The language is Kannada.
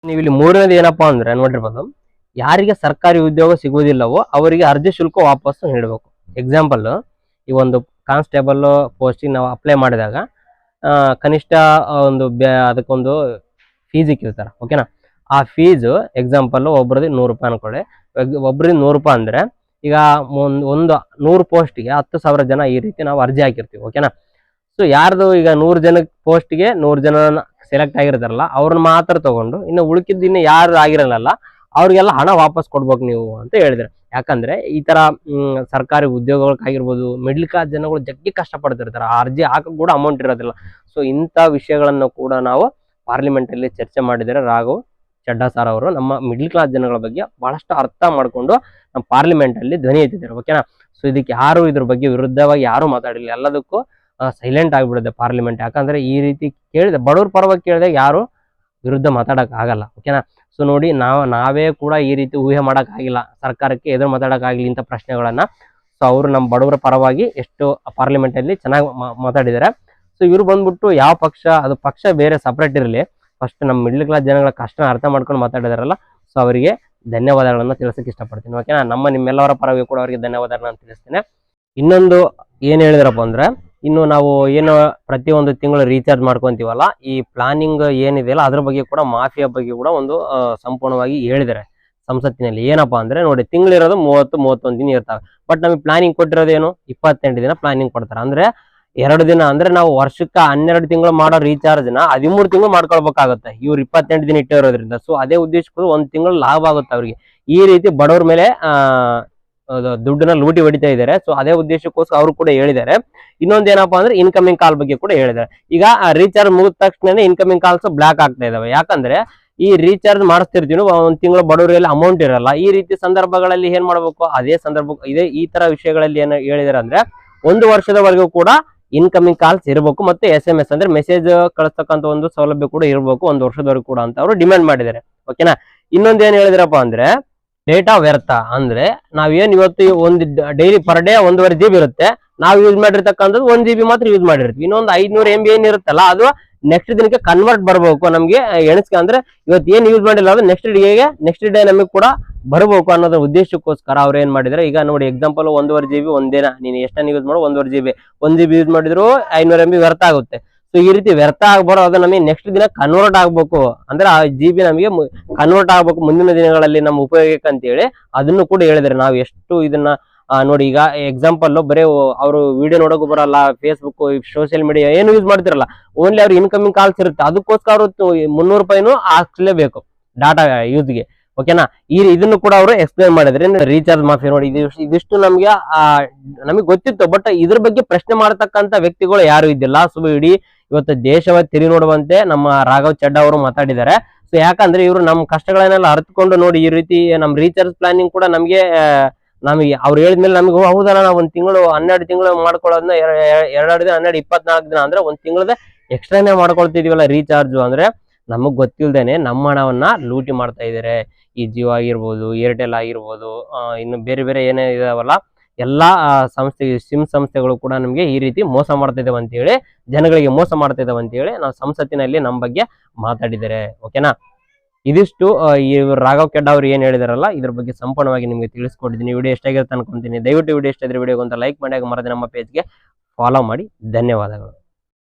ನೀವು ಇಲ್ಲಿ ಮೂರನೇದು ಏನಪ್ಪಾ ಅಂದ್ರೆ ನೋಡಿರ್ಬೋದು, ಯಾರಿಗೆ ಸರ್ಕಾರಿ ಉದ್ಯೋಗ ಸಿಗುವುದಿಲ್ಲವೋ ಅವರಿಗೆ ಅರ್ಜಿ ಶುಲ್ಕ ವಾಪಸ್ಸು ನೀಡಬೇಕು. ಎಕ್ಸಾಂಪಲ್, ಈ ಒಂದು ಕಾನ್ಸ್ಟೇಬಲ್ ಪೋಸ್ಟಿಗೆ ನಾವು ಅಪ್ಲೈ ಮಾಡಿದಾಗ ಕನಿಷ್ಠ ಒಂದು ಅದಕ್ಕೊಂದು ಫೀಸ್ ಇಕ್ಕಿರ್ತಾರೆ, ಓಕೆನಾ. ಆ ಫೀಸು ಎಕ್ಸಾಂಪಲ್ ಒಬ್ರದ್ದು 100 ರೂಪಾಯಿ ಅನ್ಕೊಳ್ಳಿ. ಒಬ್ರಿಗೆ 100 ರೂಪಾಯಿ ಅಂದ್ರೆ ಈಗ ಒಂದು 100 ಪೋಸ್ಟ್ಗೆ 10,000 ಜನ ಈ ರೀತಿ ನಾವು ಅರ್ಜಿ ಹಾಕಿರ್ತೀವಿ, ಓಕೆನಾ. ಸೊ ಯಾರ್ದು ಈಗ 100 ಜನ ಪೋಸ್ಟ್ಗೆ 100 ಜನ ಸೆಲೆಕ್ಟ್ ಆಗಿರ್ತಾರಲ್ಲ ಅವ್ರನ್ನ ಮಾತ್ರ ತಗೊಂಡು ಇನ್ನು ಉಳ್ಕಿದ್ದು ಇನ್ನು ಯಾರು ಆಗಿರಲ್ಲ ಅವ್ರಿಗೆಲ್ಲ ಹಣ ವಾಪಸ್ ಕೊಡ್ಬೇಕು ನೀವು ಅಂತ ಹೇಳಿದ್ರೆ. ಯಾಕಂದ್ರೆ ಈ ತರ ಸರ್ಕಾರಿ ಉದ್ಯೋಗಗಳಾಗಿರ್ಬೋದು, ಮಿಡ್ಲ್ ಕ್ಲಾಸ್ ಜನಗಳು ಜಗ್ಗಿ ಕಷ್ಟಪಡ್ತಿರ್ತಾರೆ, ಆ ಅರ್ಜಿ ಹಾಕಕ್ ಕೂಡ ಅಮೌಂಟ್ ಇರೋದಿಲ್ಲ. ಸೊ ಇಂಥ ವಿಷಯಗಳನ್ನು ಕೂಡ ನಾವು ಪಾರ್ಲಿಮೆಂಟ್ ಅಲ್ಲಿ ಚರ್ಚೆ ಮಾಡಿದರೆ ರಾಘವ್ ಚಡ್ಡಾ ಸರ್ ಅವರು ನಮ್ಮ ಮಿಡ್ಲ್ ಕ್ಲಾಸ್ ಜನಗಳ ಬಗ್ಗೆ ಬಹಳಷ್ಟು ಅರ್ಥ ಮಾಡ್ಕೊಂಡು ನಮ್ಮ ಪಾರ್ಲಿಮೆಂಟ್ ಅಲ್ಲಿ ಧ್ವನಿ ಎತ್ತಿದ್ದಾರೆ, ಓಕೆನಾ. ಸೊ ಇದಕ್ಕೆ ಯಾರು ಇದ್ರ ಬಗ್ಗೆ ವಿರುದ್ಧವಾಗಿ ಯಾರು ಮಾತಾಡಿಲ್ಲ, ಎಲ್ಲದಕ್ಕೂ ಸೈಲೆಂಟ್ ಆಗಿಬಿಡುತ್ತೆ ಪಾರ್ಲಿಮೆಂಟ್. ಯಾಕಂದ್ರೆ ಈ ರೀತಿ ಕೇಳಿದೆ, ಬಡವ್ರ ಪರವಾಗಿ ಕೇಳಿದಾಗ ಯಾರು ವಿರುದ್ಧ ಮಾತಾಡಕ್ ಆಗಲ್ಲ, ಓಕೆನಾ. ಸೊ ನೋಡಿ, ನಾವೇ ಕೂಡ ಈ ರೀತಿ ಊಹೆ ಮಾಡಕ್ ಆಗಿಲ್ಲ, ಸರ್ಕಾರಕ್ಕೆ ಎದುರು ಮಾತಾಡಕ್ ಆಗಿಲ್ಲ ಇಂಥ ಪ್ರಶ್ನೆಗಳನ್ನ. ಸೊ ಅವರು ನಮ್ಮ ಬಡವರ ಪರವಾಗಿ ಎಷ್ಟು ಪಾರ್ಲಿಮೆಂಟ್ ಅಲ್ಲಿ ಚೆನ್ನಾಗಿ ಮಾತಾಡಿದ್ದಾರೆ. ಸೊ ಇವ್ರು ಬಂದ್ಬಿಟ್ಟು ಯಾವ ಪಕ್ಷ, ಅದು ಪಕ್ಷ ಬೇರೆ ಸಪ್ರೇಟ್ ಇರಲಿ, ಫಸ್ಟ್ ನಮ್ಮ ಮಿಡ್ಲ್ ಕ್ಲಾಸ್ ಜನಗಳ ಕಷ್ಟ ಅರ್ಥ ಮಾಡ್ಕೊಂಡು ಮಾತಾಡಿದಾರಲ್ಲ, ಸೊ ಅವರಿಗೆ ಧನ್ಯವಾದಗಳನ್ನ ತಿಳಿಸಕ್ಕೆ ಇಷ್ಟಪಡ್ತೀನಿ, ಓಕೆನಾ. ನಿಮ್ಮೆಲ್ಲವರ ಪರವಾಗಿ ಕೂಡ ಅವರಿಗೆ ಧನ್ಯವಾದಗಳನ್ನ ತಿಳಿಸ್ತೇನೆ. ಇನ್ನೊಂದು ಏನ್ ಹೇಳಿದ್ರಪ್ಪ ಅಂದ್ರೆ, ಇನ್ನು ನಾವು ಏನು ಪ್ರತಿಯೊಂದು ತಿಂಗಳು ರೀಚಾರ್ಜ್ ಮಾಡ್ಕೊಂತೀವಲ್ಲ, ಈ ಪ್ಲಾನಿಂಗ್ ಏನಿದೆಯಲ್ಲ ಅದ್ರ ಬಗ್ಗೆ ಕೂಡ, ಮಾಫಿಯಾ ಬಗ್ಗೆ ಕೂಡ ಒಂದು ಸಂಪೂರ್ಣವಾಗಿ ಹೇಳಿದ್ದಾರೆ ಸಂಸತ್ತಿನಲ್ಲಿ. ಏನಪ್ಪಾ ಅಂದ್ರೆ ನೋಡಿ, ತಿಂಗಳಿರೋದು 30-31 ದಿನ ಇರ್ತಾವೆ, ಬಟ್ ನಮಗೆ ಪ್ಲಾನಿಂಗ್ ಕೊಟ್ಟಿರೋದೇನು 28 ದಿನ ಪ್ಲಾನಿಂಗ್ ಕೊಡ್ತಾರೆ. ಅಂದ್ರೆ 2 ದಿನ, ಅಂದ್ರೆ ನಾವು ವರ್ಷಕ್ಕೆ 12 ತಿಂಗಳು ಮಾಡೋ ರೀಚಾರ್ಜ್ ನ 13 ತಿಂಗಳು ಮಾಡ್ಕೊಳ್ಬೇಕಾಗುತ್ತೆ ಇವ್ರು 28 ದಿನ ಇಟ್ಟಿರೋದ್ರಿಂದ. ಸೊ ಅದೇ ಉದ್ದೇಶಕ್ಕೂ 1 ತಿಂಗಳು ಲಾಭ ಆಗುತ್ತೆ ಅವ್ರಿಗೆ. ಈ ರೀತಿ ಬಡವ್ರ ಮೇಲೆ ದುಡ್ಡನ್ನ ಲೂಟಿ ಹೊಡಿತಾ ಇದ್ದಾರೆ. ಸೊ ಅದೇ ಉದ್ದೇಶಕ್ಕೋಸ್ಕರ ಅವರು ಕೂಡ ಹೇಳಿದ್ದಾರೆ. ಇನ್ನೊಂದು ಏನಪ್ಪಾ ಅಂದ್ರೆ ಇನ್ಕಮಿಂಗ್ ಕಾಲ್ ಬಗ್ಗೆ ಕೂಡ ಹೇಳಿದ್ದಾರೆ. ಈಗ ರೀಚಾರ್ಜ್ ಮುಗಿದ ತಕ್ಷಣ ಇನ್ಕಮಿಂಗ್ ಕಾಲ್ಸ್ ಬ್ಲಾಕ್ ಆಗ್ತಾ ಇದಾವೆ. ಯಾಕಂದ್ರೆ ಈ ರೀಚಾರ್ಜ್ ಮಾಡಿಸ್ತಿರ್ತೀವಿ, 1 ತಿಂಗಳು ಬಡವರಲ್ಲಿ ಅಮೌಂಟ್ ಇರಲ್ಲ. ಈ ರೀತಿ ಸಂದರ್ಭಗಳಲ್ಲಿ ಏನ್ ಮಾಡ್ಬೇಕು, ಅದೇ ಸಂದರ್ಭ ಈ ತರ ವಿಷಯಗಳಲ್ಲಿ ಏನು ಹೇಳಿದಾರೆ ಅಂದ್ರೆ 1 ವರ್ಷದವರೆಗೂ ಕೂಡ ಇನ್ಕಮಿಂಗ್ ಕಾಲ್ಸ್ ಇರಬೇಕು, ಮತ್ತೆ SMS ಅಂದ್ರೆ ಮೆಸೇಜ್ ಕಳಿಸ್ತಕ್ಕಂಥ ಒಂದು ಸೌಲಭ್ಯ ಕೂಡ ಇರಬೇಕು 1 ವರ್ಷದವರೆಗೂ ಕೂಡ ಅಂತ ಅವರು ಡಿಮ್ಯಾಂಡ್ ಮಾಡಿದ್ದಾರೆ, ಓಕೆನಾ. ಇನ್ನೊಂದು ಏನ್ ಹೇಳಿದ್ರಪ್ಪ ಅಂದ್ರೆ, ಡೇಟಾ ವ್ಯರ್ಥ ಅಂದ್ರೆ ನಾವೇನ್ ಇವತ್ತು ಒಂದು ಡೈಲಿ ಪರ್ ಡೇ 1.5 GB ಇರುತ್ತೆ, ನಾವು ಯೂಸ್ ಮಾಡಿರ್ತಕ್ಕಂಥದ್ದು 1 GB ಮಾತ್ರ ಯೂಸ್ ಮಾಡಿರ್ತೀವಿ. ಇನ್ನೊಂದು 500 MB ಏನಿರುತ್ತಲ್ಲ ಅದು ನೆಕ್ಸ್ಟ್ ದಿನಕ್ಕೆ ಕನ್ವರ್ಟ್ ಬರ್ಬೇಕು ನಮ್ಗೆ ಎಣಿಸ್ಕೆ. ಅಂದ್ರೆ ಇವತ್ತು ಏನ್ ಯೂಸ್ ಮಾಡಿಲ್ಲ ಅದು ನೆಕ್ಸ್ಟ್ ಡೇ ನಮಗೆ ಕೂಡ ಬರ್ಬೇಕು ಅನ್ನೋದ್ರ ಉದ್ದೇಶಕ್ಕೋಸ್ಕರ ಅವ್ರು ಏನ್ ಮಾಡಿದ್ರೆ, ಈಗ ನೋಡಿ ಎಕ್ಸಾಂಪಲ್ 1.5 GB ಒಂದೇನ ನೀನು ಎಷ್ಟನ್ನ ಯೂಸ್ ಮಾಡೋ 1.5 GB 1 GB ಯೂಸ್ ಮಾಡಿದ್ರು 500 MB ವ್ಯರ್ಥ ಆಗುತ್ತೆ. ಸೊ ಈ ರೀತಿ ವ್ಯರ್ಥ ಆಗ್ಬಾರೋ, ಅದು ನಮಗೆ ನೆಕ್ಸ್ಟ್ ದಿನ ಕನ್ವರ್ಟ್ ಆಗ್ಬೇಕು, ಅಂದ್ರೆ ಆ GB ನಮಗೆ ಕನ್ವರ್ಟ್ ಆಗ್ಬೇಕು ಮುಂದಿನ ದಿನಗಳಲ್ಲಿ ನಮ್ಮ ಉಪಯೋಗಕ್ಕೆ ಅಂತ ಹೇಳಿ ಅದನ್ನು ಕೂಡ ಹೇಳಿದ್ರೆ. ನಾವು ಎಷ್ಟು ಇದನ್ನ ನೋಡಿ, ಈಗ ಎಕ್ಸಾಂಪಲ್ ಬರೀ ಅವರು ವಿಡಿಯೋ ನೋಡೋಕು ಬರಲ್ಲ, ಫೇಸ್ಬುಕ್ ಸೋಷಿಯಲ್ ಮೀಡಿಯಾ ಏನು ಯೂಸ್ ಮಾಡ್ತಿರಲ್ಲ, ಓನ್ಲಿ ಅವ್ರು ಇನ್ಕಮಿಂಗ್ ಕಾಲ್ಸ್ ಇರುತ್ತೆ, ಅದಕ್ಕೋಸ್ಕರ ಅವರು 300 ರೂಪಾಯಿನೂ ಹಾಕ್ಲೇಬೇಕು ಡಾಟಾ ಯೂಸ್ಗೆ, ಓಕೆನಾ. ಇದನ್ನು ಕೂಡ ಅವರು ಎಕ್ಸ್ಪ್ಲೇನ್ ಮಾಡಿದ್ರೆ. ರೀಚಾರ್ಜ್ ಮಾಫಿ ನೋಡಿ, ಇದಿಷ್ಟು ನಮಗೆ ಗೊತ್ತಿತ್ತು, ಬಟ್ ಇದ್ರ ಬಗ್ಗೆ ಪ್ರಶ್ನೆ ಮಾಡತಕ್ಕಂತ ವ್ಯಕ್ತಿಗಳು ಯಾರು ಇದ್ದಿಲ್ಲ. ಸೊ ಇಡೀ ಇವತ್ತು ದೇಶವ ತಿರುಗಿ ನೋಡುವಂತೆ ನಮ್ಮ ರಾಘವ್ ಚಡ್ಡಾ ಅವರು ಮಾತಾಡಿದ್ದಾರೆ. ಸೊ ಯಾಕಂದ್ರೆ ಇವರು ನಮ್ಮ ಕಷ್ಟಗಳನ್ನೆಲ್ಲ ಅರ್ಥಕೊಂಡು ನೋಡಿ, ಈ ರೀತಿ ನಮ್ಮ ರೀಚಾರ್ಜ್ ಪ್ಲಾನಿಂಗ್ ಕೂಡ ನಮಗೆ ಅವ್ರು ಹೇಳಿದ್ಮೇಲೆ ನಮಗೆ ಹೌದಲ್ಲ, ನಾವು 1 ತಿಂಗಳು 12 ತಿಂಗಳು ಮಾಡ್ಕೊಳ್ಳೋದನ್ನ 2 ದಿನ 12 24 ದಿನ ಅಂದ್ರೆ 1 ತಿಂಗಳದ ಎಕ್ಸ್ಟ್ರಾನೇ ಮಾಡ್ಕೊಳ್ತಿದೀವಲ್ಲ ರೀಚಾರ್ಜ್. ಅಂದ್ರೆ ನಮಗ್ ಗೊತ್ತಿಲ್ದೇನೆ ನಮ್ಮ ಹಣವನ್ನ ಲೂಟಿ ಮಾಡ್ತಾ ಇದಾರೆ. ಈ ಜಿಯೋ ಆಗಿರ್ಬೋದು, ಏರ್ಟೆಲ್ ಆಗಿರ್ಬೋದು, ಇನ್ನು ಬೇರೆ ಬೇರೆ ಏನೇ ಇದಾವಲ್ಲ ಎಲ್ಲಾ ಸಿಮ್ ಸಂಸ್ಥೆಗಳು ಕೂಡ ನಮ್ಗೆ ಈ ರೀತಿ ಮೋಸ ಮಾಡ್ತಾ ಇದಾವೆ ಅಂತ ಹೇಳಿ, ಜನಗಳಿಗೆ ಮೋಸ ಮಾಡ್ತಾ ಇದಾವೆ ಅಂತ ಹೇಳಿ ನಾವು ಸಂಸತ್ತಿನಲ್ಲಿ ನಮ್ಮ ಬಗ್ಗೆ ಮಾತಾಡಿದ್ದಾರೆ, ಓಕೆನಾ. ಇದಿಷ್ಟು ಈ ರಾಘವ್ ಚಡ್ಡಾ ಅವರು ಏನ್ ಹೇಳಿದಾರಲ್ಲ ಇದ್ರ ಬಗ್ಗೆ ಸಂಪೂರ್ಣವಾಗಿ ನಿಮ್ಗೆ ತಿಳಿಸ್ಕೊಟ್ಟಿದ್ದೀನಿ. ವಿಡಿಯೋ ಎಷ್ಟಾಗಿರುತ್ತೆ ಅನ್ಕೊಂತೀನಿ. ದಯವಿಟ್ಟು ವಿಡಿಯೋ ಇಷ್ಟ ಇದ್ರೆ ವಿಡಿಯೋಗೊಂದು ಲೈಕ್ ಮಾಡಿ, ಮರದ ನಮ್ಮ ಪೇಜ್ಗೆ ಫಾಲೋ ಮಾಡಿ. ಧನ್ಯವಾದಗಳು.